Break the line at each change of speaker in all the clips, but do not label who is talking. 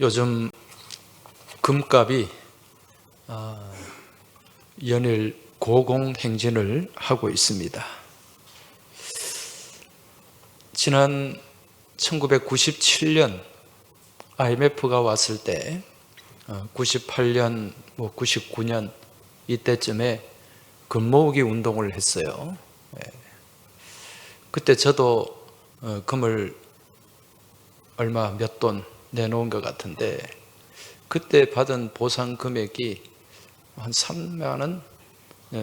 요즘 금값이 연일 고공행진을 하고 있습니다. 지난 1997년 IMF가 왔을 때 98년, 99년 이때쯤에 금모으기 운동을 했어요. 그때 저도 금을 얼마 몇 돈 내놓은 것 같은데 그때 받은 보상 금액이 한 3만 원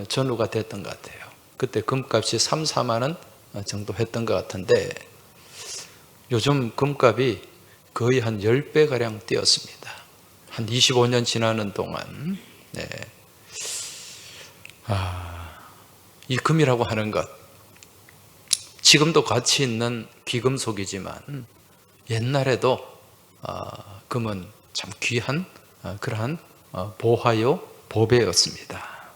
전후가 됐던 것 같아요. 그때 금값이 3, 4만 원 정도 했던 것 같은데 요즘 금값이 거의 한 10배가량 뛰었습니다. 한 25년 지나는 동안. 이 금이라고 하는 것, 지금도 가치 있는 귀금속이지만 옛날에도 금은 참 귀한 그러한 보화요, 보배였습니다.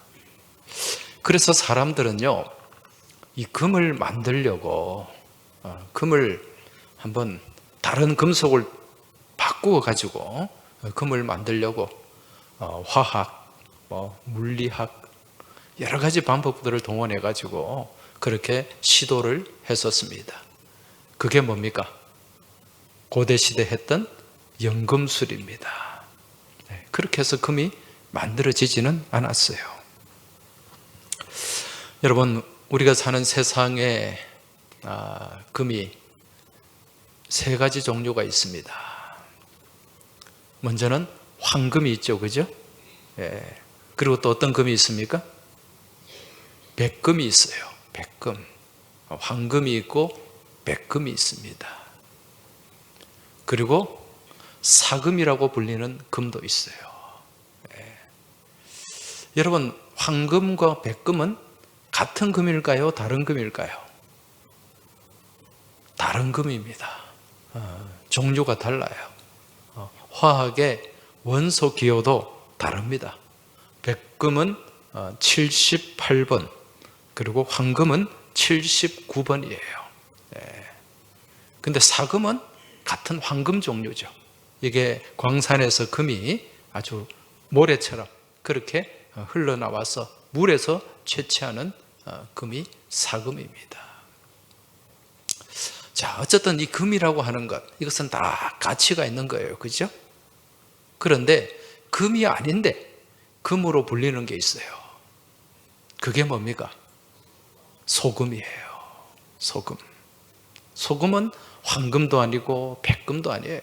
그래서 사람들은요, 이 금을 만들려고 금을 한번 다른 금속을 바꾸어 가지고 금을 만들려고 화학, 물리학 여러 가지 방법들을 동원해 가지고 그렇게 시도를 했었습니다. 그게 뭡니까? 고대 시대 했던 연금술입니다. 그렇게 해서 금이 만들어지지는 않았어요. 여러분, 우리가 사는 세상에 금이 세 가지 종류가 있습니다. 먼저는 황금이 있죠, 그죠? 그리고 또 어떤 금이 있습니까? 백금이 있어요. 백금. 황금이 있고 백금이 있습니다. 그리고 사금이라고 불리는 금도 있어요. 여러분, 황금과 백금은 같은 금일까요? 다른 금일까요? 다른 금입니다. 종류가 달라요. 화학의 원소 기호도 다릅니다. 백금은 78번, 그리고 황금은 79번이에요. 근데 사금은 같은 황금 종류죠. 이게 광산에서 금이 아주 모래처럼 그렇게 흘러나와서 물에서 채취하는 금이 사금입니다. 자, 어쨌든 이 금이라고 하는 것, 이것은 다 가치가 있는 거예요. 그죠? 그런데 금이 아닌데 금으로 불리는 게 있어요. 그게 뭡니까? 소금이에요. 소금. 소금은 황금도 아니고 백금도 아니에요.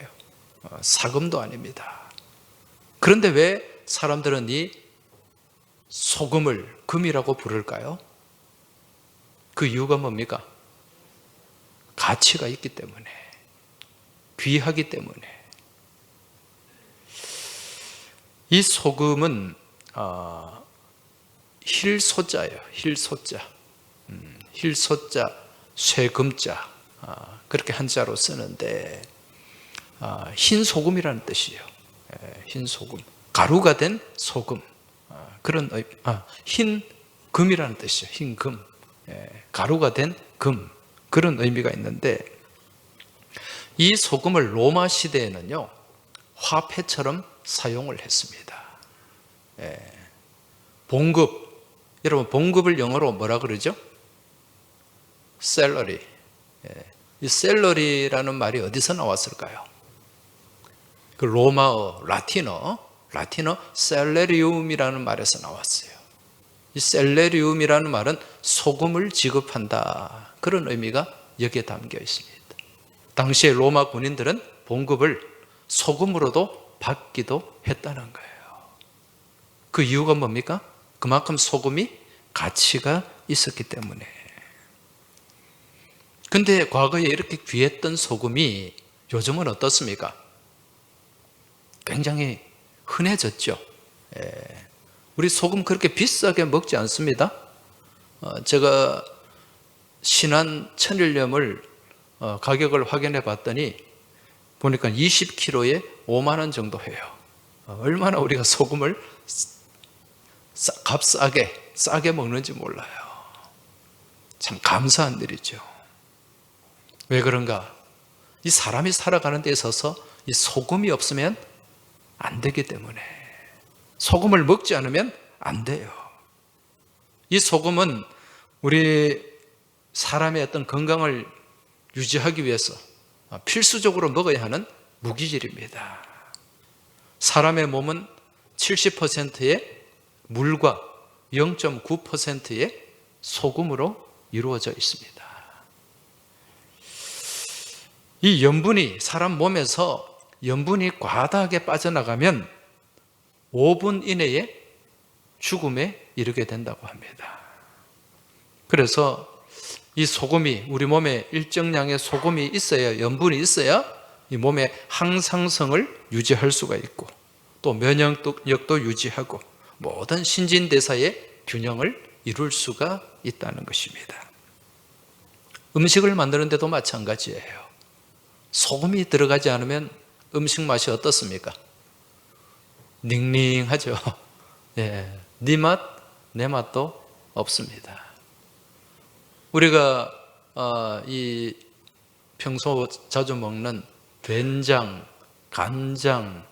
사금도 아닙니다. 그런데 왜 사람들은 이 소금을 금이라고 부를까요? 그 이유가 뭡니까? 가치가 있기 때문에, 귀하기 때문에. 이 소금은 힐소자예요. 힐소자. 힐소자, 쇠금자. 그렇게 한자로 쓰는데 흰 소금이라는 뜻이에요. 흰 소금, 가루가 된 소금, 그런 흰 금이라는 뜻이에요. 흰 금, 가루가 된 금, 그런 의미가 있는데 이 소금을 로마 시대에는요 화폐처럼 사용을 했습니다. 봉급, 여러분 봉급을 영어로 뭐라 그러죠? 셀러리. 이 셀러리라는 말이 어디서 나왔을까요? 그 로마어, 라틴어 셀레리움이라는 말에서 나왔어요. 이 셀레리움이라는 말은 소금을 지급한다, 그런 의미가 여기에 담겨 있습니다. 당시에 로마 군인들은 봉급을 소금으로도 받기도 했다는 거예요. 그 이유가 뭡니까? 그만큼 소금이 가치가 있었기 때문에. 근데 과거에 이렇게 귀했던 소금이 요즘은 어떻습니까? 굉장히 흔해졌죠. 우리 소금 그렇게 비싸게 먹지 않습니다. 제가 신한 천일염을 가격을 확인해 봤더니 보니까 20kg에 5만 원 정도 해요. 얼마나 우리가 소금을 값싸게 싸게 먹는지 몰라요. 참 감사한 일이죠. 왜 그런가? 이 사람이 살아가는 데 있어서 이 소금이 없으면 안 되기 때문에 소금을 먹지 않으면 안 돼요. 이 소금은 우리 사람의 어떤 건강을 유지하기 위해서 필수적으로 먹어야 하는 무기질입니다. 사람의 몸은 70%의 물과 0.9%의 소금으로 이루어져 있습니다. 이 염분이 사람 몸에서 염분이 과다하게 빠져나가면 5분 이내에 죽음에 이르게 된다고 합니다. 그래서 이 소금이 우리 몸에 일정량의 소금이 있어야, 염분이 있어야 이 몸의 항상성을 유지할 수가 있고 또 면역력도 유지하고 모든 신진대사의 균형을 이룰 수가 있다는 것입니다. 음식을 만드는 데도 마찬가지예요. 소금이 들어가지 않으면 음식 맛이 어떻습니까? 닝닝하죠. 예, 네 맛, 내 맛도 없습니다. 우리가 이 평소 자주 먹는 된장, 간장,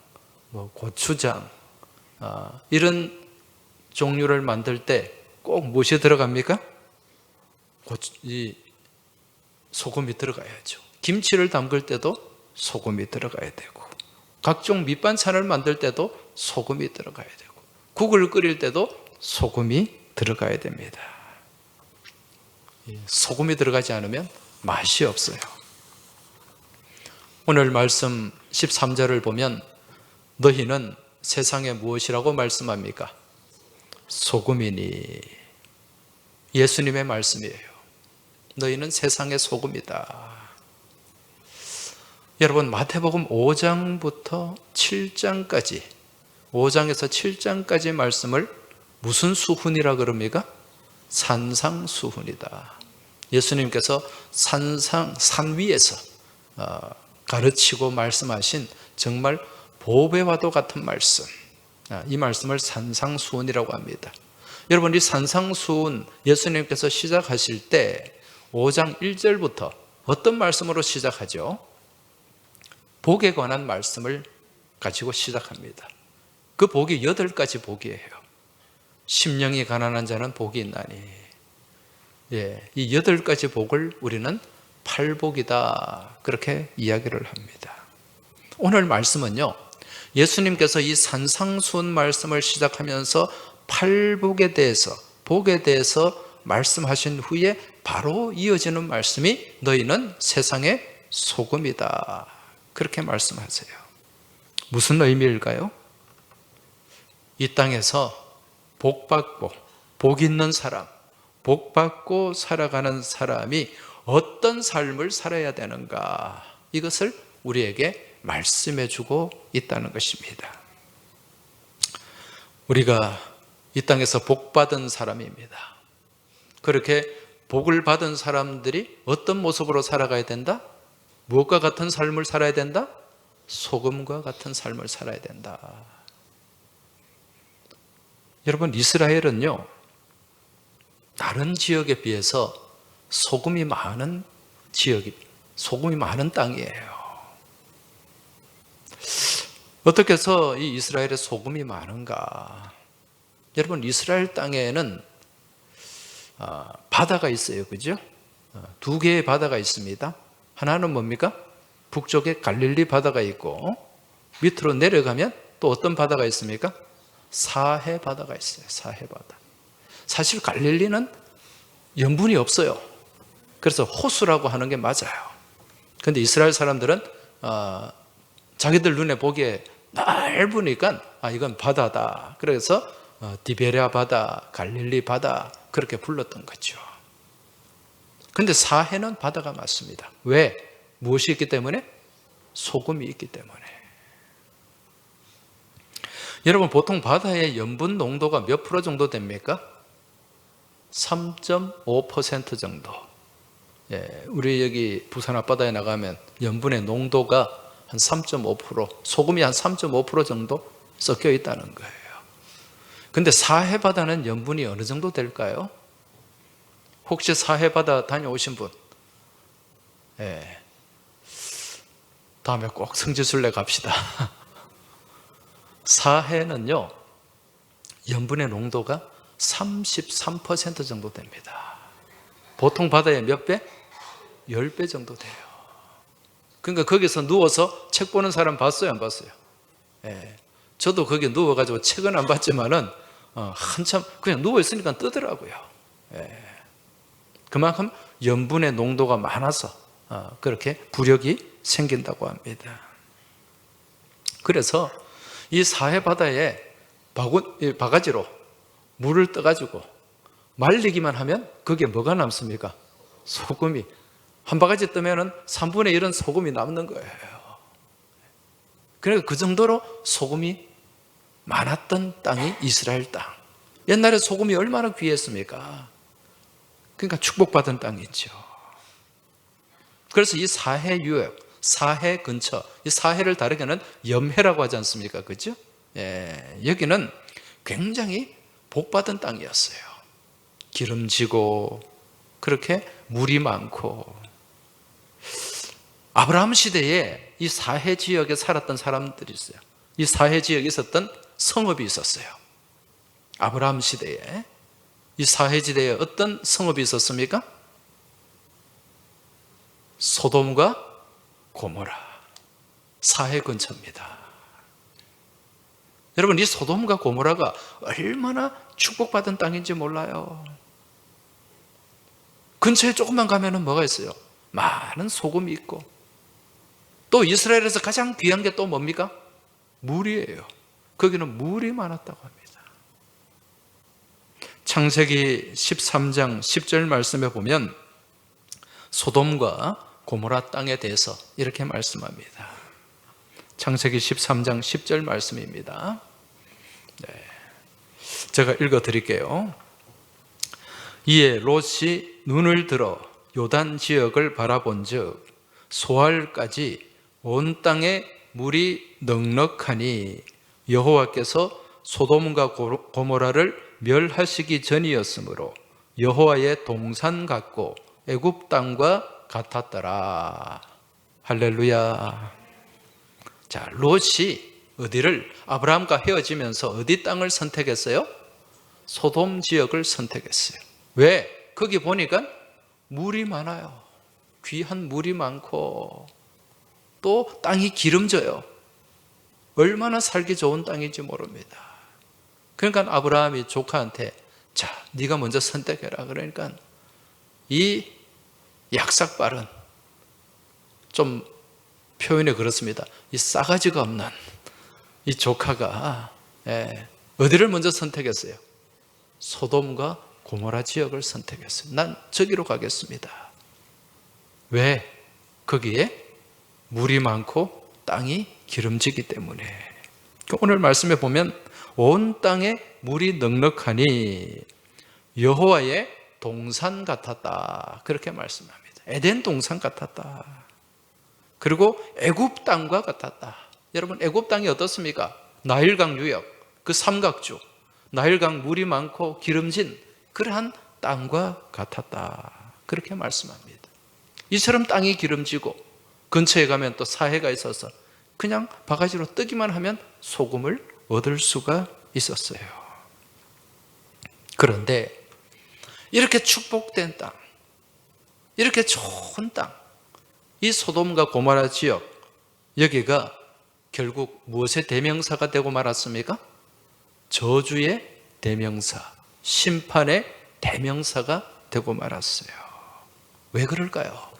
고추장 이런 종류를 만들 때 꼭 무엇이 들어갑니까? 이 소금이 들어가야죠. 김치를 담글 때도 소금이 들어가야 되고 각종 밑반찬을 만들 때도 소금이 들어가야 되고 국을 끓일 때도 소금이 들어가야 됩니다. 소금이 들어가지 않으면 맛이 없어요. 오늘 말씀 13절을 보면 너희는 세상에 무엇이라고 말씀합니까? 소금이니. 예수님의 말씀이에요. 너희는 세상의 소금이다. 여러분 마태복음 5장부터 7장까지 5장에서 7장까지 말씀을 무슨 수훈이라 그럽니까? 산상수훈이다. 예수님께서 산 위에서 가르치고 말씀하신 정말 보배와도 같은 말씀, 이 말씀을 산상수훈이라고 합니다. 여러분 이 산상수훈 예수님께서 시작하실 때 5장 1절부터 어떤 말씀으로 시작하죠? 복에 관한 말씀을 가지고 시작합니다. 그 복이 8가지 복이에요. 심령이 가난한 자는 복이 있나니. 이 8가지 복을 우리는 팔복이다 그렇게 이야기를 합니다. 오늘 말씀은요, 예수님께서 이 산상수훈 말씀을 시작하면서 팔복에 대해서, 복에 대해서 말씀하신 후에 바로 이어지는 말씀이 너희는 세상의 소금이다 그렇게 말씀하세요. 무슨 의미일까요? 이 땅에서 복받고 복 있는 사람, 복받고 살아가는 사람이 어떤 삶을 살아야 되는가, 이것을 우리에게 말씀해 주고 있다는 것입니다. 우리가 이 땅에서 복받은 사람입니다. 그렇게 복을 받은 사람들이 어떤 모습으로 살아가야 된다? 무엇과 같은 삶을 살아야 된다? 소금과 같은 삶을 살아야 된다. 여러분 이스라엘은요, 다른 지역에 비해서 소금이 많은 소금이 많은 땅이에요. 어떻게 해서 이 이스라엘에 소금이 많은가? 여러분 이스라엘 땅에는 바다가 있어요. 그죠? 2개의 바다가 있습니다. 하나는 뭡니까? 북쪽에 갈릴리 바다가 있고 밑으로 내려가면 또 어떤 바다가 있습니까? 사해 바다가 있어요. 사해 바다. 사실 갈릴리는 염분이 없어요. 그래서 호수라고 하는 게 맞아요. 그런데 이스라엘 사람들은 자기들 눈에 보기에 넓으니까 이건 바다다. 그래서 디베랴 바다, 갈릴리 바다 그렇게 불렀던 거죠. 그런데 사해는 바다가 맞습니다. 왜? 무엇이 있기 때문에? 소금이 있기 때문에. 여러분 보통 바다의 염분 농도가 몇 프로 정도 됩니까? 3.5% 정도. 우리 여기 부산 앞바다에 나가면 염분의 농도가 한 3.5%, 소금이 한 3.5% 정도 섞여 있다는 거예요. 근데 사해바다는 염분이 어느 정도 될까요? 혹시 사해바다 다녀오신 분? 다음에 꼭 성지순례 갑시다. 사해는요, 염분의 농도가 33% 정도 됩니다. 보통 바다의 몇 배? 10배 정도 돼요. 그러니까 거기서 누워서 책 보는 사람 봤어요, 안 봤어요? 예. 저도 거기 누워가지고 책은 안 봤지만은 한참 그냥 누워있으니까 뜨더라고요. 예. 그만큼 염분의 농도가 많아서 그렇게 부력이 생긴다고 합니다. 그래서 이 사해 바다에 바가지로 물을 떠가지고 말리기만 하면 그게 뭐가 남습니까? 소금이. 한 바가지 뜨면은 3분의 1은 소금이 남는 거예요. 그러니까 그 정도로 소금이 많았던 땅이 이스라엘 땅. 옛날에 소금이 얼마나 귀했습니까? 그러니까 축복받은 땅이죠. 그래서 이 사해 유역, 사해 근처, 이 사해를 다르게는 염해라고 하지 않습니까? 그죠? 예, 여기는 굉장히 복받은 땅이었어요. 기름지고 그렇게 물이 많고. 아브라함 시대에 이 사해 지역에 살았던 사람들이 있어요. 이 사해 지역에 있었던 성읍이 있었어요. 아브라함 시대에 이 사해 지대에 어떤 성읍이 있었습니까? 소돔과 고모라. 사해 근처입니다. 여러분, 이 소돔과 고모라가 얼마나 축복받은 땅인지 몰라요. 근처에 조금만 가면은 뭐가 있어요? 많은 소금이 있고, 또 이스라엘에서 가장 귀한 게 또 뭡니까? 물이에요. 거기는 물이 많았다고 합니다. 창세기 13장 10절 말씀에 보면 소돔과 고모라 땅에 대해서 이렇게 말씀합니다. 창세기 13장 10절 말씀입니다. 네. 제가 읽어 드릴게요. 이에 롯이 눈을 들어 요단 지역을 바라본즉 소알까지 온 땅에 물이 넉넉하니 여호와께서 소돔과 고모라를 멸하시기 전이었으므로 여호와의 동산 같고 애굽 땅과 같았더라. 할렐루야. 자, 롯이 어디를, 아브라함과 헤어지면서 어디 땅을 선택했어요? 소돔 지역을 선택했어요. 왜? 거기 보니까 물이 많아요. 귀한 물이 많고 또 땅이 기름져요. 얼마나 살기 좋은 땅인지 모릅니다. 그러니까 아브라함이 조카한테, 자, 네가 먼저 선택해라. 그러니까 이 약삭발은, 좀 표현이 그렇습니다. 이 싸가지가 없는 이 조카가 어디를 먼저 선택했어요? 소돔과 고모라 지역을 선택했어요. 난 저기로 가겠습니다. 왜? 거기에 물이 많고 땅이 기름지기 때문에. 오늘 말씀에 보면 온 땅에 물이 넉넉하니 여호와의 동산 같았다. 그렇게 말씀합니다. 에덴 동산 같았다. 그리고 애굽 땅과 같았다. 여러분, 애굽 땅이 어떻습니까? 나일강 유역, 그 삼각주, 나일강 물이 많고 기름진 그러한 땅과 같았다. 그렇게 말씀합니다. 이처럼 땅이 기름지고 근처에 가면 또 사해가 있어서 그냥 바가지로 뜨기만 하면 소금을 얻을 수가 있었어요. 그런데 이렇게 축복된 땅, 이렇게 좋은 땅, 이 소돔과 고모라 지역, 여기가 결국 무엇의 대명사가 되고 말았습니까? 저주의 대명사, 심판의 대명사가 되고 말았어요. 왜 그럴까요?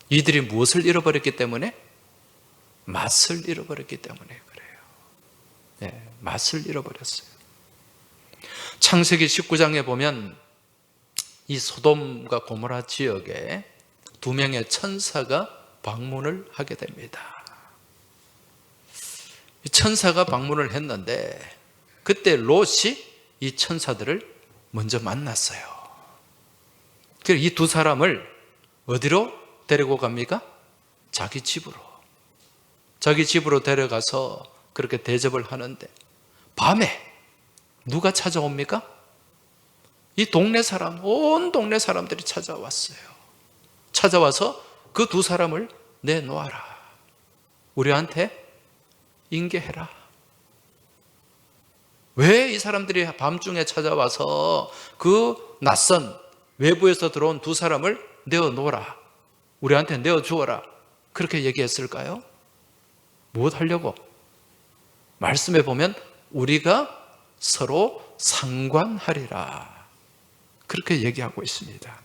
이들이 무엇을 잃어버렸기 때문에? 맛을 잃어버렸기 때문에 그래요. 네, 맛을 잃어버렸어요. 창세기 19장에 보면 이 소돔과 고모라 지역에 두 명의 천사가 방문을 하게 됩니다. 이 천사가 방문을 했는데 그때 롯이 이 천사들을 먼저 만났어요. 그래서 이 두 사람을 어디로 데리고 갑니까? 자기 집으로. 자기 집으로 데려가서 그렇게 대접을 하는데 밤에 누가 찾아옵니까? 이 동네 사람, 온 동네 사람들이 찾아왔어요. 찾아와서 그 두 사람을 내놓아라. 우리한테 인계해라. 왜 이 사람들이 밤중에 찾아와서 그 낯선 외부에서 들어온 두 사람을 내어놓으라, 우리한테 내어주어라, 그렇게 얘기했을까요? 무엇 하려고? 말씀해 보면 우리가 서로 상관하리라, 그렇게 얘기하고 있습니다.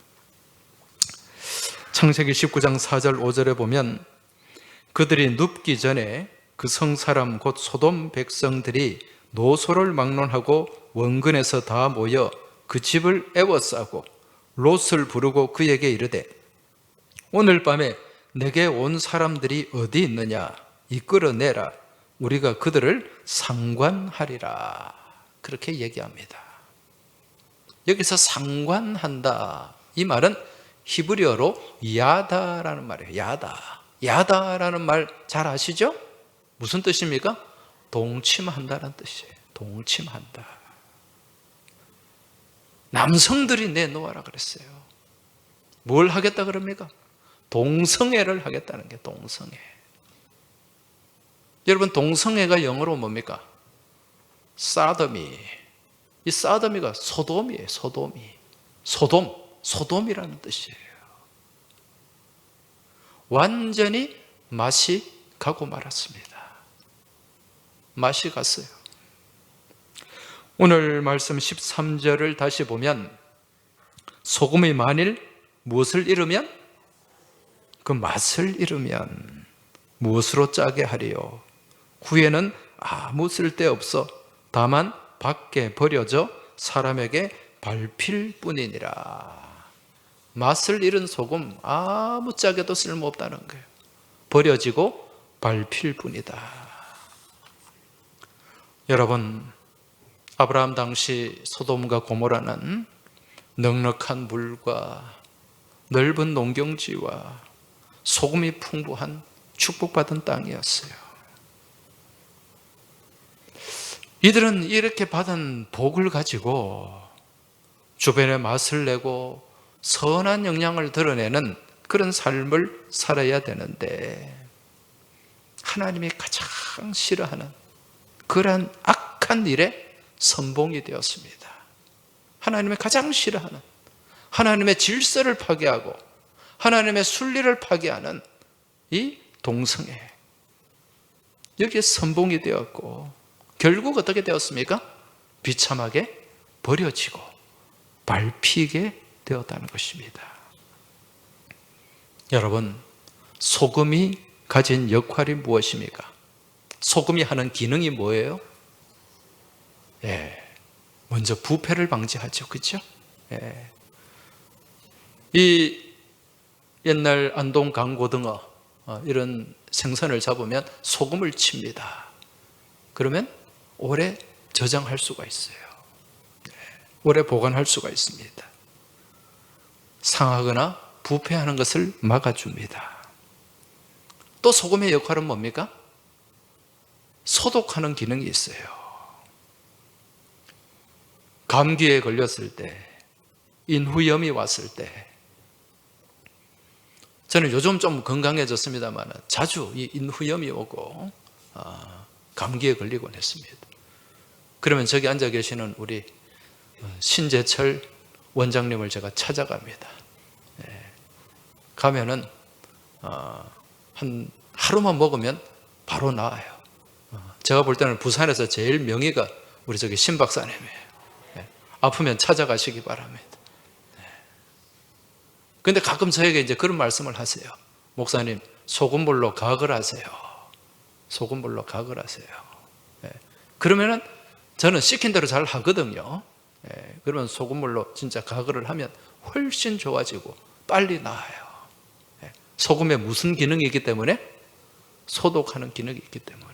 창세기 19장 4절 5절에 보면 그들이 눕기 전에 그 성사람 곧 소돔 백성들이 노소를 막론하고 원근에서 다 모여 그 집을 에워싸고 롯을 부르고 그에게 이르되 오늘 밤에 내게 온 사람들이 어디 있느냐 이끌어내라, 우리가 그들을 상관하리라, 그렇게 얘기합니다. 여기서 상관한다, 이 말은 히브리어로 야다라는 말이에요. 야다라는 말 잘 아시죠? 무슨 뜻입니까? 동침한다는 뜻이에요. 동침한다. 남성들이 내놓아라 그랬어요. 뭘 하겠다 그럽니까? 동성애를 하겠다는 게 동성애. 여러분, 동성애가 영어로 뭡니까? 사더미. 이 사더미가 소돔이에요. 소돔이라는 뜻이에요. 완전히 맛이 가고 말았습니다. 맛이 갔어요. 오늘 말씀 13절을 다시 보면 소금이 만일 무엇을 잃으면, 그 맛을 잃으면 무엇으로 짜게 하리요? 후에는 아무 쓸데없어 다만 밖에 버려져 사람에게 밟힐 뿐이니라. 맛을 잃은 소금 아무 짝에도 쓸모없다는 거예요. 버려지고 밟힐 뿐이다. 여러분, 아브라함 당시 소돔과 고모라는 넉넉한 물과 넓은 농경지와 소금이 풍부한 축복받은 땅이었어요. 이들은 이렇게 받은 복을 가지고 주변에 맛을 내고 선한 영향을 드러내는 그런 삶을 살아야 되는데 하나님이 가장 싫어하는 그러한 악한 일에 선봉이 되었습니다. 하나님이 가장 싫어하는, 하나님의 질서를 파괴하고 하나님의 순리를 파괴하는 이 동성애, 여기에 선봉이 되었고 결국 어떻게 되었습니까? 비참하게 버려지고 밟히게 되었다는 것입니다. 여러분, 소금이 가진 역할이 무엇입니까? 소금이 하는 기능이 뭐예요? 먼저 부패를 방지하죠. 그렇죠? 이 옛날 안동 강고등어 이런 생선을 잡으면 소금을 칩니다. 그러면 오래 저장할 수가 있어요. 오래 보관할 수가 있습니다. 상하거나 부패하는 것을 막아줍니다. 또 소금의 역할은 뭡니까? 소독하는 기능이 있어요. 감기에 걸렸을 때, 인후염이 왔을 때, 저는 요즘 좀 건강해졌습니다만 자주 이 인후염이 오고 감기에 걸리곤 했습니다. 그러면 저기 앉아 계시는 우리 신재철 원장님을 제가 찾아갑니다. 가면은 한 하루만 먹으면 바로 나아요. 제가 볼 때는 부산에서 제일 명의가 우리 저기 신 박사님이에요. 아프면 찾아가시기 바랍니다. 근데 가끔 저에게 이제 그런 말씀을 하세요. 목사님, 소금물로 가글 하세요. 소금물로 가글 하세요. 그러면은 저는 시킨 대로 잘 하거든요. 그러면 소금물로 진짜 가글을 하면 훨씬 좋아지고 빨리 나아요. 소금에 무슨 기능이 있기 때문에? 소독하는 기능이 있기 때문에.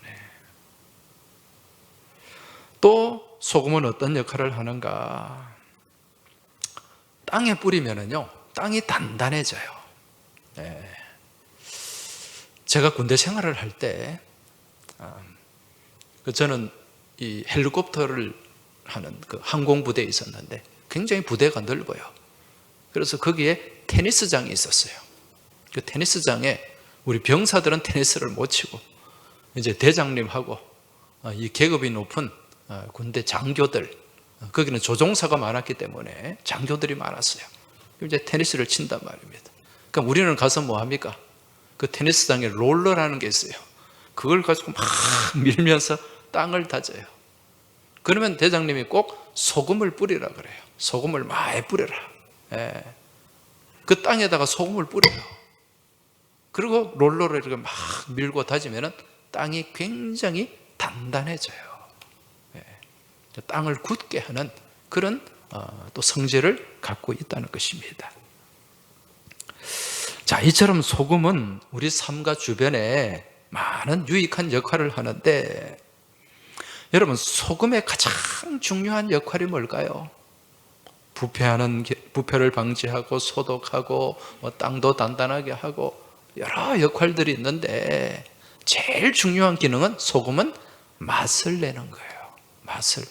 또 소금은 어떤 역할을 하는가? 땅에 뿌리면은요, 땅이 단단해져요. 제가 군대 생활을 할 때, 저는 이 헬리콥터를 하는 그 항공부대에 있었는데 굉장히 부대가 넓어요. 그래서 거기에 테니스장이 있었어요. 그 테니스장에 우리 병사들은 테니스를 못 치고 이제 대장님하고 이 계급이 높은 군대 장교들, 거기는 조종사가 많았기 때문에 장교들이 많았어요. 이제 테니스를 친단 말입니다. 그럼 우리는 가서 뭐 합니까? 그 테니스장에 롤러라는 게 있어요. 그걸 가지고 막 밀면서 땅을 다져요. 그러면 대장님이 꼭 소금을 뿌리라 그래요. 소금을 많이 뿌려라. 예. 그 땅에다가 소금을 뿌려요. 그리고 롤러를 이렇게 막 밀고 다지면 땅이 굉장히 단단해져요. 예. 땅을 굳게 하는 그런 또 성질을 갖고 있다는 것입니다. 자, 이처럼 소금은 우리 삶과 주변에 많은 유익한 역할을 하는데, 여러분, 소금의 가장 중요한 역할이 뭘까요? 부패를 방지하고 소독하고 땅도 단단하게 하고 여러 역할들이 있는데, 제일 중요한 기능은 소금은 맛을 내는 거예요. 맛을.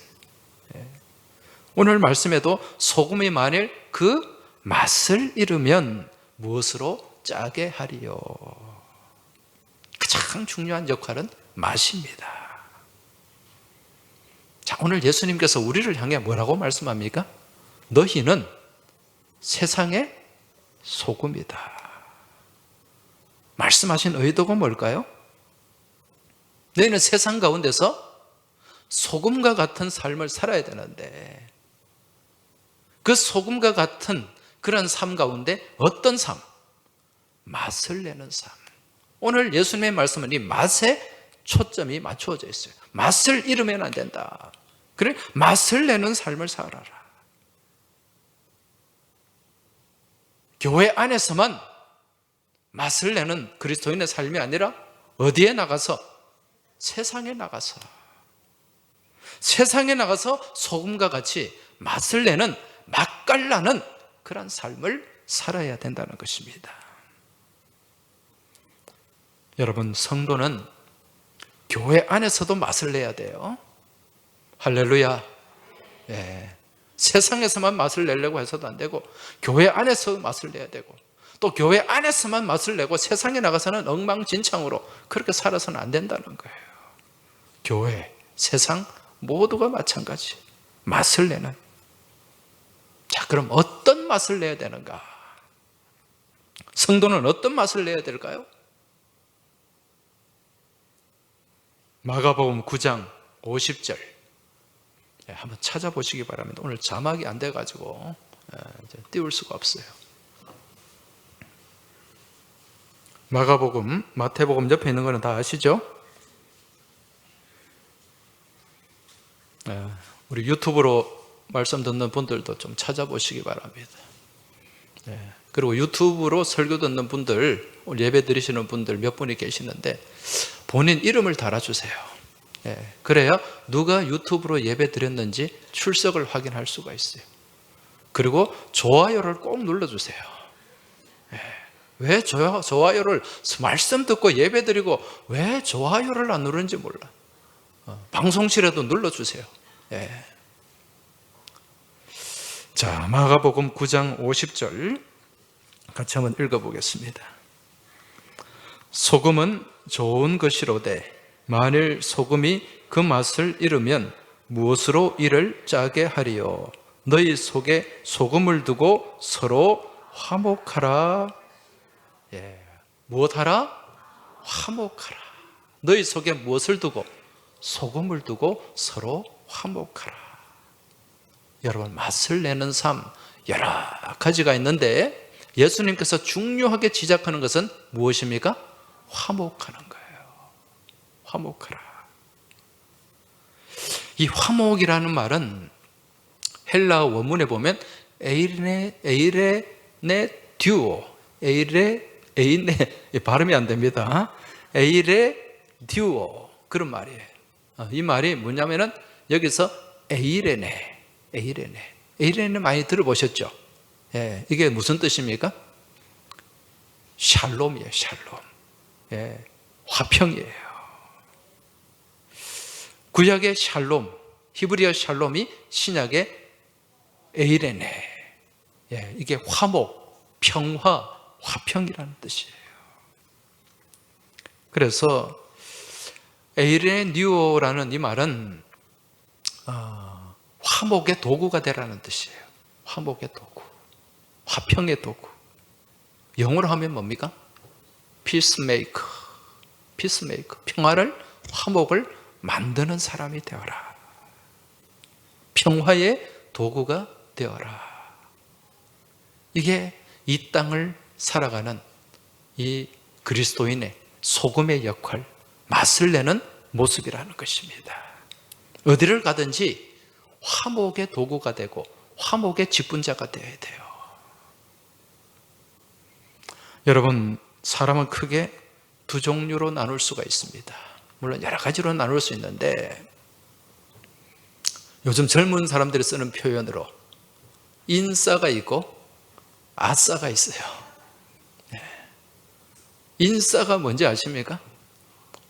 오늘 말씀에도 소금이 만일 그 맛을 잃으면 무엇으로 짜게 하리요? 가장 중요한 역할은 맛입니다. 자, 오늘 예수님께서 우리를 향해 뭐라고 말씀합니까? 너희는 세상의 소금이다. 말씀하신 의도가 뭘까요? 너희는 세상 가운데서 소금과 같은 삶을 살아야 되는데, 그 소금과 같은 그런 삶 가운데 어떤 삶? 맛을 내는 삶. 오늘 예수님의 말씀은 이 맛에 초점이 맞추어져 있어요. 맛을 잃으면 안 된다. 그래, 맛을 내는 삶을 살아라. 교회 안에서만 맛을 내는 그리스도인의 삶이 아니라 어디에 나가서? 세상에 나가서. 세상에 나가서 소금과 같이 맛을 내는, 맛깔나는 그런 삶을 살아야 된다는 것입니다. 여러분, 성도는 교회 안에서도 맛을 내야 돼요. 할렐루야. 예. 세상에서만 맛을 내려고 해서도 안 되고, 교회 안에서 맛을 내야 되고, 또 교회 안에서만 맛을 내고 세상에 나가서는 엉망진창으로 그렇게 살아서는 안 된다는 거예요. 교회, 세상 모두가 마찬가지. 맛을 내는. 자, 그럼 어떤 맛을 내야 되는가? 성도는 어떤 맛을 내야 될까요? 마가복음 9장 50절 한번 찾아보시기 바랍니다. 오늘 자막이 안 돼가지고 띄울 수가 없어요. 마가복음, 마태복음 옆에 있는 거는 다 아시죠? 우리 유튜브로 말씀 듣는 분들도 좀 찾아보시기 바랍니다. 그리고 유튜브로 설교 듣는 분들, 예배 드리시는 분들 몇 분이 계시는데 본인 이름을 달아주세요. 그래야 누가 유튜브로 예배 드렸는지 출석을 확인할 수가 있어요. 그리고 좋아요를 꼭 눌러주세요. 왜 좋아요를, 말씀 듣고 예배 드리고 왜 좋아요를 안 누르는지 몰라. 방송실에도 눌러주세요. 자, 마가복음 9장 50절 같이 한번 읽어보겠습니다. 소금은 좋은 것이로되 만일 소금이 그 맛을 잃으면 무엇으로 이를 짜게 하리요? 너희 속에 소금을 두고 서로 화목하라. 무엇하라? 화목하라. 너희 속에 무엇을 두고? 소금을 두고 서로 화목하라. 여러분, 맛을 내는 삶 여러 가지가 있는데 예수님께서 중요하게 지적하는 것은 무엇입니까? 화목하는 거예요. 화목하라. 이 화목이라는 말은 헬라어 원문에 보면 에이레네 듀오, 에이레 발음이 안 됩니다. 에이레 듀오, 그런 말이에요. 이 말이 뭐냐면은 여기서 에이레네 많이 들어보셨죠? 이게 무슨 뜻입니까? 샬롬이에요, 샬롬. 화평이에요. 구약의 샬롬, 히브리어 샬롬이 신약의 에이레네. 이게 화목, 평화, 화평이라는 뜻이에요. 그래서 에이레 뉴오라는 이 말은 화목의 도구가 되라는 뜻이에요. 화목의 도구, 화평의 도구. 영어로 하면 뭡니까? 피스메이커. 피스메이커. 평화를, 화목을 만드는 사람이 되어라. 평화의 도구가 되어라. 이게 이 땅을 살아가는 이 그리스도인의 소금의 역할, 맛을 내는 모습이라는 것입니다. 어디를 가든지 화목의 도구가 되고 화목의 직분자가 되어야 돼요. 여러분, 사람은 크게 두 종류로 나눌 수가 있습니다. 물론 여러 가지로 나눌 수 있는데, 요즘 젊은 사람들이 쓰는 표현으로 인싸가 있고 아싸가 있어요. 인싸가 뭔지 아십니까?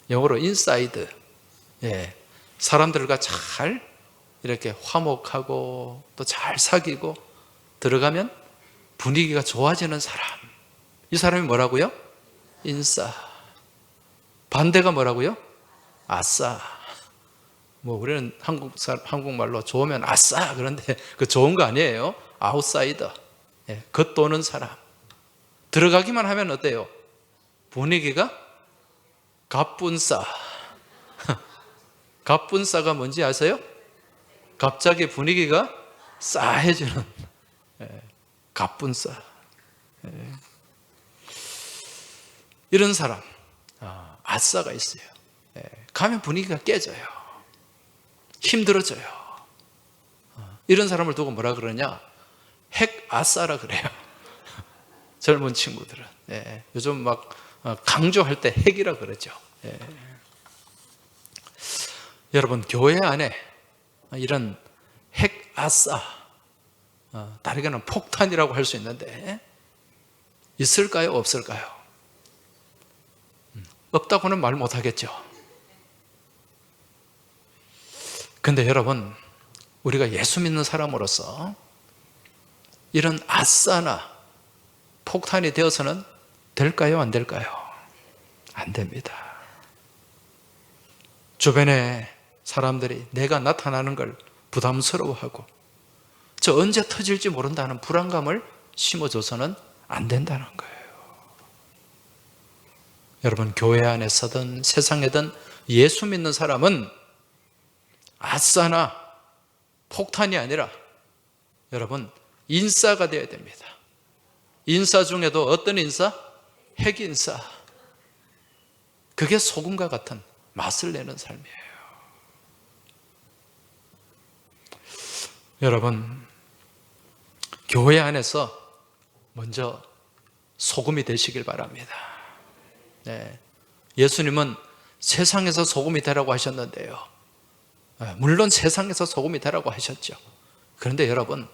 영어로 인사이드. 사람들과 잘 이렇게 화목하고 또 잘 사귀고 들어가면 분위기가 좋아지는 사람. 이 사람이 뭐라고요? 인싸. 반대가 뭐라고요? 아싸. 뭐 우리는 한국말로 좋으면 아싸. 그런데 그 좋은 거 아니에요. 아웃사이더. 겉도는 사람. 들어가기만 하면 어때요? 분위기가 갑분싸. 갑분싸가 뭔지 아세요? 갑자기 분위기가 싸해지는 갑분싸. 이런 사람, 아싸가 있어요. 가면 분위기가 깨져요. 힘들어져요. 이런 사람을 두고 뭐라 그러냐? 핵 아싸라 그래요. 젊은 친구들은. 요즘 막 강조할 때 핵이라 그러죠. 여러분, 교회 안에 이런 핵 아싸, 다르게는 폭탄이라고 할 수 있는데 있을까요? 없을까요? 없다고는 말 못하겠죠. 근데 여러분, 우리가 예수 믿는 사람으로서 이런 아싸나 폭탄이 되어서는 될까요? 안 될까요? 안 됩니다. 주변에 사람들이 내가 나타나는 걸 부담스러워하고 저 언제 터질지 모른다는 불안감을 심어줘서는 안 된다는 거예요. 여러분, 교회 안에서든 세상에든 예수 믿는 사람은 아싸나 폭탄이 아니라 여러분, 인싸가 되어야 됩니다. 인싸 중에도 어떤 인싸? 핵인싸. 그게 소금과 같은 맛을 내는 삶이에요. 여러분, 교회 안에서 먼저 소금이 되시길 바랍니다. 예수님은 세상에서 소금이 되라고 하셨는데요. 물론 세상에서 소금이 되라고 하셨죠. 그런데 여러분,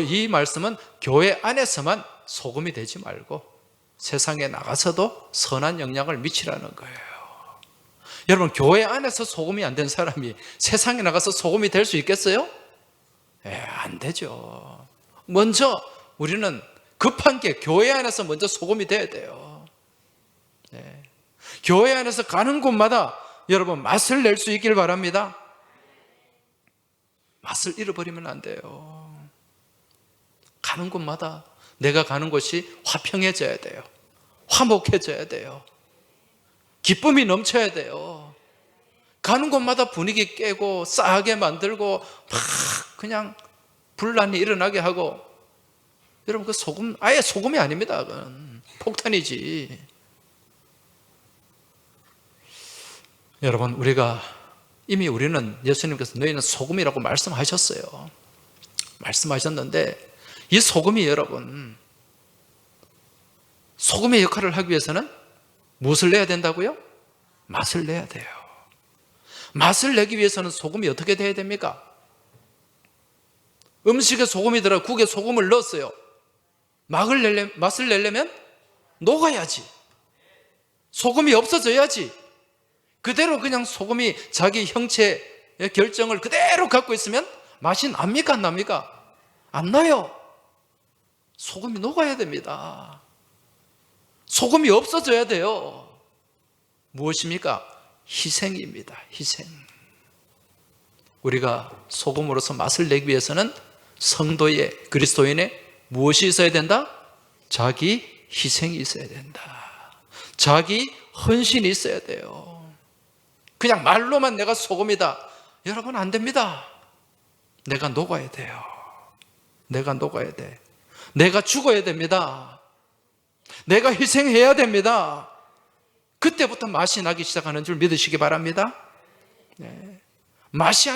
이 말씀은 교회 안에서만 소금이 되지 말고 세상에 나가서도 선한 영향을 미치라는 거예요. 여러분, 교회 안에서 소금이 안 된 사람이 세상에 나가서 소금이 될 수 있겠어요? 안 되죠. 먼저 우리는 급한 게 교회 안에서 먼저 소금이 돼야 돼요. 교회 안에서 가는 곳마다 여러분 맛을 낼 수 있길 바랍니다. 맛을 잃어버리면 안 돼요. 가는 곳마다 내가 가는 곳이 화평해져야 돼요. 화목해져야 돼요. 기쁨이 넘쳐야 돼요. 가는 곳마다 분위기 깨고 싸하게 만들고 막 그냥 분란이 일어나게 하고, 여러분, 그 소금, 아예 소금이 아닙니다. 그건 폭탄이지. 여러분, 우리는 예수님께서 너희는 소금이라고 말씀하셨어요. 말씀하셨는데 이 소금이 여러분, 소금의 역할을 하기 위해서는 무엇을 내야 된다고요? 맛을 내야 돼요. 맛을 내기 위해서는 소금이 어떻게 돼야 됩니까? 음식에 소금이 들어 국에 소금을 넣었어요. 맛을 내려면 녹아야지. 소금이 없어져야지. 그대로 그냥 소금이 자기 형체의 결정을 그대로 갖고 있으면 맛이 납니까? 안 납니까? 안 나요. 소금이 녹아야 됩니다. 소금이 없어져야 돼요. 무엇입니까? 희생입니다. 희생. 우리가 소금으로서 맛을 내기 위해서는 성도의, 그리스도인의 무엇이 있어야 된다? 자기 희생이 있어야 된다. 자기 헌신이 있어야 돼요. 그냥 말로만 내가 소금이다. 여러분, 안 됩니다. 내가 녹아야 돼요. 내가 녹아야 돼. 내가 죽어야 됩니다. 내가 희생해야 됩니다. 그때부터 맛이 나기 시작하는 줄 믿으시기 바랍니다. 네. 맛이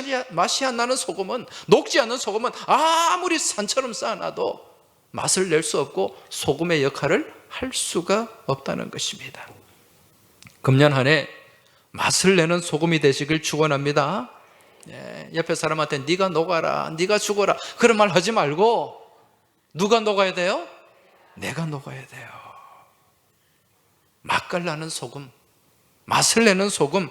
안 나는 소금은, 녹지 않는 소금은 아무리 산처럼 쌓아놔도 맛을 낼 수 없고 소금의 역할을 할 수가 없다는 것입니다. 금년 한 해 맛을 내는 소금이 되시길 축원합니다. 네. 옆에 사람한테 네가 녹아라, 네가 죽어라 그런 말 하지 말고 누가 녹아야 돼요? 내가 녹아야 돼요. 맛깔나는 소금, 맛을 내는 소금,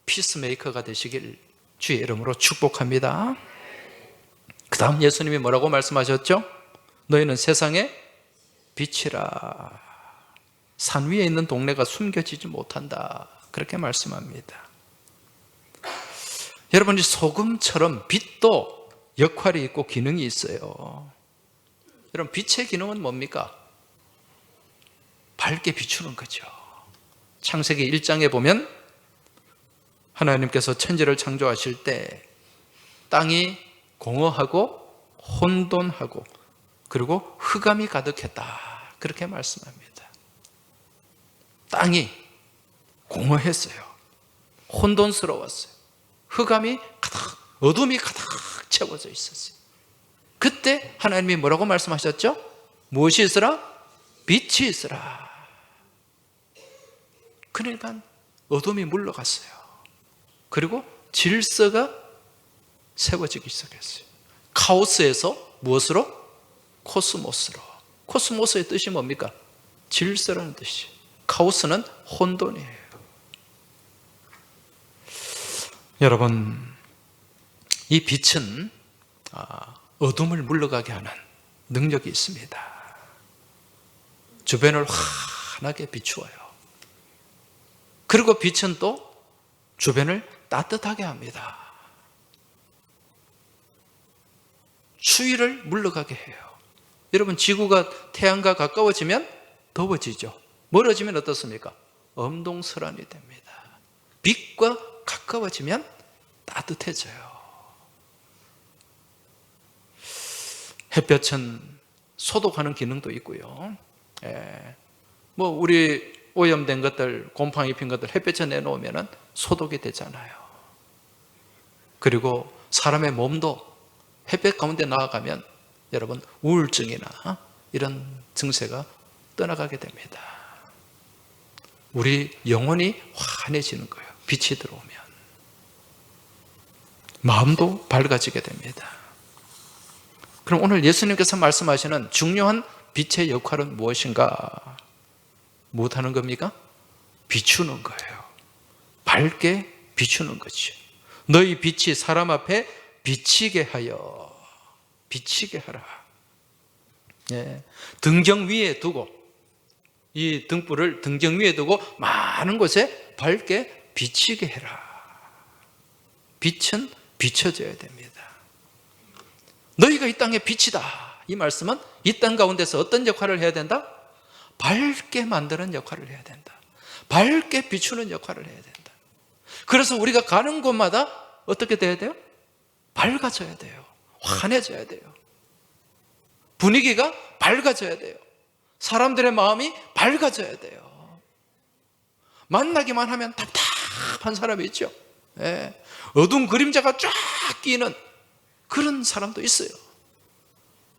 피스메이커가 되시길 주의 이름으로 축복합니다. 그 다음 예수님이 뭐라고 말씀하셨죠? 너희는 세상의 빛이라. 산 위에 있는 동네가 숨겨지지 못한다. 그렇게 말씀합니다. 여러분, 이 소금처럼 빛도 역할이 있고 기능이 있어요. 여러분, 빛의 기능은 뭡니까? 밝게 비추는 거죠. 창세기 1장에 보면 하나님께서 천지를 창조하실 때 땅이 공허하고 혼돈하고 그리고 흑암이 가득했다. 그렇게 말씀합니다. 땅이 공허했어요. 혼돈스러웠어요. 흑암이 가득, 어둠이 가득 채워져 있었어요. 그때 하나님이 뭐라고 말씀하셨죠? 무엇이 있으라? 빛이 있으라. 그러니까 어둠이 물러갔어요. 그리고 질서가 세워지기 시작했어요. 카오스에서 무엇으로? 코스모스로. 코스모스의 뜻이 뭡니까? 질서라는 뜻이. 카오스는 혼돈이에요. 여러분, 이 빛은 어둠을 물러가게 하는 능력이 있습니다. 주변을 환하게 비추어요. 그리고 빛은 또 주변을 따뜻하게 합니다. 추위를 물러가게 해요. 여러분, 지구가 태양과 가까워지면 더워지죠. 멀어지면 어떻습니까? 엄동설한이 됩니다. 빛과 가까워지면 따뜻해져요. 햇볕은 소독하는 기능도 있고요. 우리 오염된 것들, 곰팡이 핀 것들 햇볕에 내놓으면 소독이 되잖아요. 그리고 사람의 몸도 햇볕 가운데 나아가면 여러분 우울증이나 이런 증세가 떠나가게 됩니다. 우리 영혼이 환해지는 거예요. 빛이 들어오면. 마음도 밝아지게 됩니다. 그럼 오늘 예수님께서 말씀하시는 중요한 빛의 역할은 무엇인가? 무엇하는 겁니까? 비추는 거예요. 밝게 비추는 거죠. 너희 빛이 사람 앞에 비치게 하여, 비치게 하라. 등경 위에 두고, 이 등불을 등경 위에 두고 많은 곳에 밝게 비치게 해라. 빛은 비춰져야 됩니다. 너희가 이 땅의 빛이다. 이 말씀은 이 땅 가운데서 어떤 역할을 해야 된다? 밝게 만드는 역할을 해야 된다. 밝게 비추는 역할을 해야 된다. 그래서 우리가 가는 곳마다 어떻게 돼야 돼요? 밝아져야 돼요. 환해져야 돼요. 분위기가 밝아져야 돼요. 사람들의 마음이 밝아져야 돼요. 만나기만 하면 답답한 사람이 있죠. 어두운 그림자가 쫙 끼는 그런 사람도 있어요.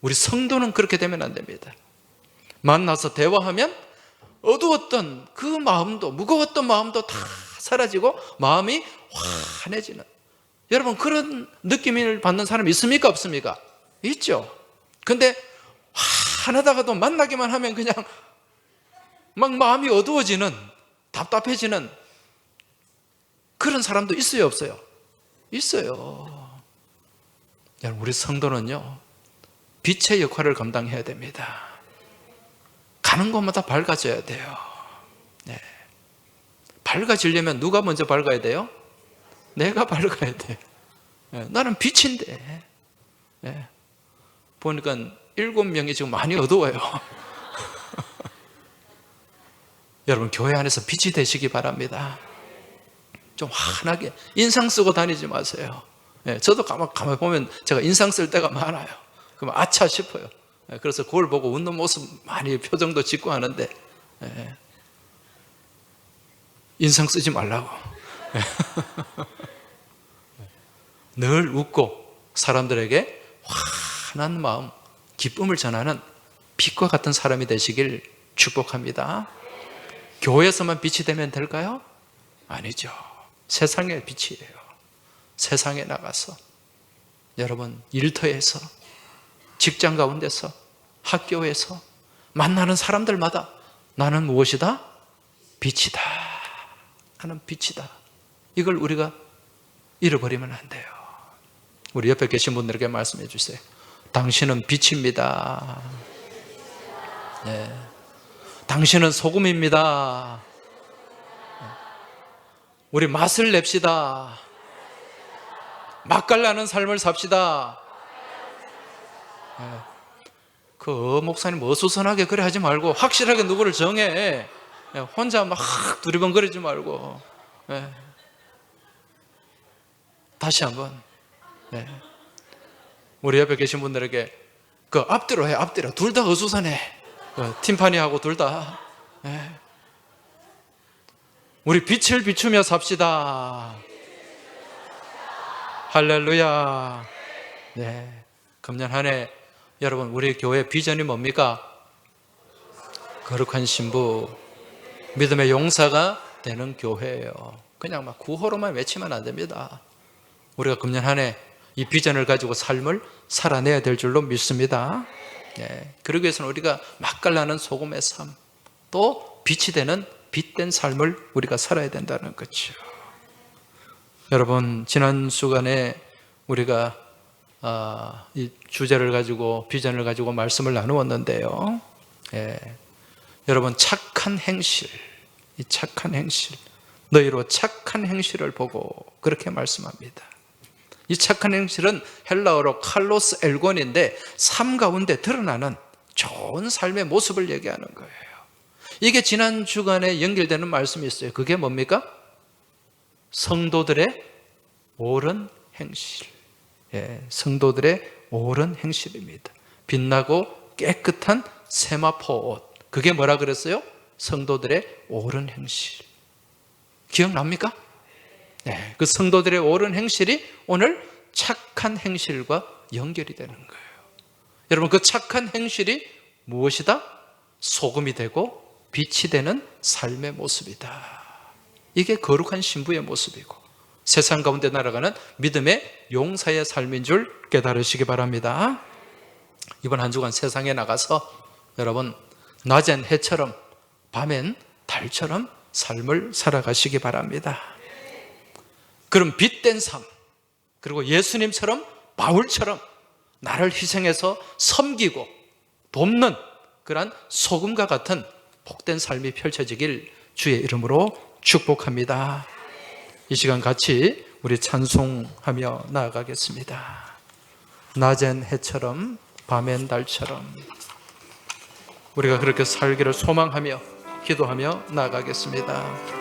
우리 성도는 그렇게 되면 안 됩니다. 만나서 대화하면 어두웠던 그 마음도, 무거웠던 마음도 다 사라지고 마음이 환해지는, 여러분 그런 느낌을 받는 사람이 있습니까? 없습니까? 있죠. 근데 환하다가도 만나기만 하면 그냥 막 마음이 어두워지는, 답답해지는 그런 사람도 있어요, 없어요? 있어요. 여러분, 우리 성도는요, 빛의 역할을 감당해야 됩니다. 가는 곳마다 밝아져야 돼요. 밝아지려면 누가 먼저 밝아야 돼요? 내가 밝아야 돼. 나는 빛인데. 보니까 7명이 지금 많이 어두워요. 여러분, 교회 안에서 빛이 되시기 바랍니다. 좀 환하게 인상 쓰고 다니지 마세요. 저도 가만히 보면 제가 인상 쓸 때가 많아요. 그럼 아차 싶어요. 그래서 그걸 보고 웃는 모습 많이 표정도 짓고 하는데, 인상 쓰지 말라고. 늘 웃고 사람들에게 환한 마음, 기쁨을 전하는 빛과 같은 사람이 되시길 축복합니다. 교회에서만 빛이 되면 될까요? 아니죠. 세상의 빛이에요. 세상에 나가서 여러분, 일터에서, 직장 가운데서, 학교에서 만나는 사람들마다 나는 무엇이다? 빛이다. 나는 빛이다. 이걸 우리가 잃어버리면 안 돼요. 우리 옆에 계신 분들에게 말씀해 주세요. 당신은 빛입니다. 당신은 소금입니다. 우리 맛을 냅시다. 맛깔나는 삶을 삽시다. 그 목사님 어수선하게 그래 하지 말고 확실하게 누구를 정해. 혼자 막 두리번거리지 말고. 다시 한번. 우리 옆에 계신 분들에게 그 앞뒤로 해. 앞뒤로. 둘 다 어수선해. 팀파니하고 둘 다. 우리 빛을 비추며 삽시다. 할렐루야. 금년 한 해 여러분, 우리 교회 비전이 뭡니까? 거룩한 신부, 믿음의 용사가 되는 교회예요. 그냥 막 구호로만 외치면 안 됩니다. 우리가 금년 한 해 이 비전을 가지고 삶을 살아내야 될 줄로 믿습니다. 그러기 위해서는 우리가 맛깔나는 소금의 삶, 또 빛이 되는 빛된 삶을 우리가 살아야 된다는 거죠. 여러분, 지난 주간에 우리가 이 주제를 가지고, 비전을 가지고 말씀을 나누었는데요. 여러분, 착한 행실, 이 착한 행실, 너희로 착한 행실을 보고 그렇게 말씀합니다. 이 착한 행실은 헬라어로 칼로스 엘곤인데 삶 가운데 드러나는 좋은 삶의 모습을 얘기하는 거예요. 이게 지난 주간에 연결되는 말씀이 있어요. 그게 뭡니까? 성도들의 옳은 행실. 성도들의 옳은 행실입니다. 빛나고 깨끗한 세마포 옷. 그게 뭐라 그랬어요? 성도들의 옳은 행실. 기억납니까? 그 성도들의 옳은 행실이 오늘 착한 행실과 연결이 되는 거예요. 여러분, 그 착한 행실이 무엇이다? 소금이 되고 빛이 되는 삶의 모습이다. 이게 거룩한 신부의 모습이고 세상 가운데 날아가는 믿음의 용사의 삶인 줄 깨달으시기 바랍니다. 이번 한 주간 세상에 나가서 여러분, 낮엔 해처럼 밤엔 달처럼 삶을 살아가시기 바랍니다. 그럼 빛된 삶, 그리고 예수님처럼, 바울처럼 나를 희생해서 섬기고 돕는 그런 소금과 같은 복된 삶이 펼쳐지길 주의 이름으로 축복합니다. 이 시간 같이 우리 찬송하며 나아가겠습니다. 낮엔 해처럼 밤엔 달처럼 우리가 그렇게 살기를 소망하며 기도하며 나아가겠습니다.